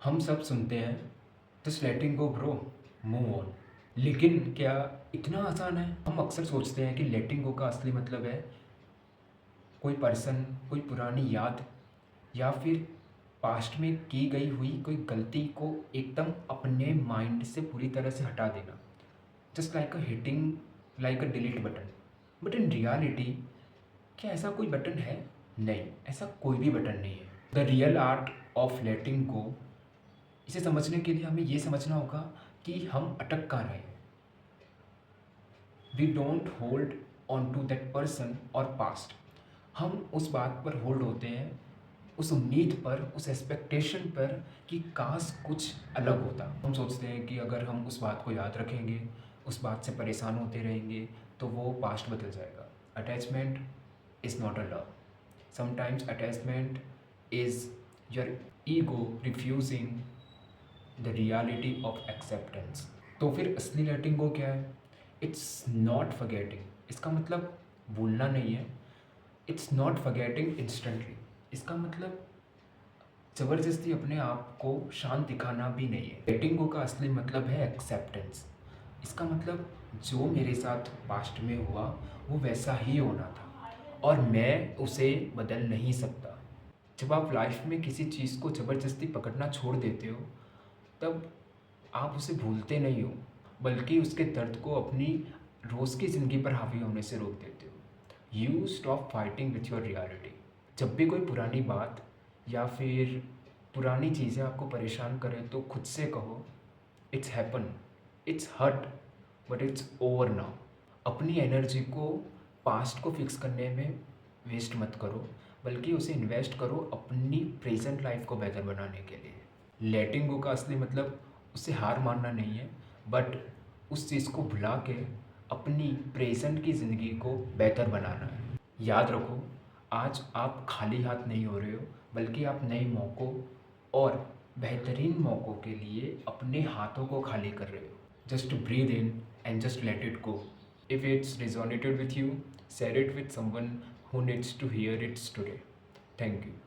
हम सब सुनते हैं just letting go bro, move on. लेकिन क्या इतना आसान है? हम अक्सर सोचते हैं कि लेटिंग गो का असली मतलब है कोई पर्सन, कोई पुरानी याद या फिर पास्ट में की गई हुई कोई गलती को एकदम अपने माइंड से पूरी तरह से हटा देना, just like a hitting like a delete button. But in reality क्या ऐसा कोई बटन है? नहीं, ऐसा कोई भी बटन नहीं है। The real art of letting go, इसे समझने के लिए हमें ये समझना होगा कि हम अटक कहाँ रहे हैं। We don't hold on to that person और पास्ट। हम उस बात पर होल्ड होते हैं, उस उम्मीद पर, उस एक्सपेक्टेशन पर कि काश कुछ अलग होता। हम सोचते हैं कि अगर हम उस बात को याद रखेंगे, उस बात से परेशान होते रहेंगे, तो वो पास्ट बदल जाएगा। Attachment is not a love. Sometimes attachment is your ego refusing the reality of acceptance. तो फिर असली लेटिंग गो क्या है? इट्स नॉट फॉरगेटिंग, इसका मतलब भूलना नहीं है। इट्स नॉट फॉरगेटिंग इंस्टेंटली, इसका मतलब ज़बरदस्ती अपने आप को शांत दिखाना भी नहीं है। लेटिंग गो का असली मतलब है एक्सेप्टेंस। इसका मतलब जो मेरे साथ पास्ट में हुआ वो वैसा ही होना था और मैं उसे बदल नहीं सकता। जब आप लाइफ में किसी चीज़ को ज़बरदस्ती पकड़ना छोड़ देते हो, तब आप उसे भूलते नहीं हो, बल्कि उसके दर्द को अपनी रोज़ की ज़िंदगी पर हावी होने से रोक देते हो। You stop fighting with your reality. जब भी कोई पुरानी बात या फिर पुरानी चीज़ें आपको परेशान करें, तो खुद से कहो, it's happen, it's hurt, but it's over now. अपनी एनर्जी को पास्ट को फिक्स करने में वेस्ट मत करो, बल्कि उसे इन्वेस्ट करो अपनी प्रेजेंट लाइफ को बेहतर बनाने के लिए। लेटिंग गो का असली मतलब उसे हार मानना नहीं है, बट उस चीज़ को भुला के अपनी प्रेजेंट की ज़िंदगी को बेहतर बनाना है। याद रखो, आज आप खाली हाथ नहीं हो रहे हो, बल्कि आप नए मौक़ों और बेहतरीन मौक़ों के लिए अपने हाथों को खाली कर रहे हो। Just breathe in and just let it go. If it's resonated with you, share it with someone who needs to hear it today. Thank you.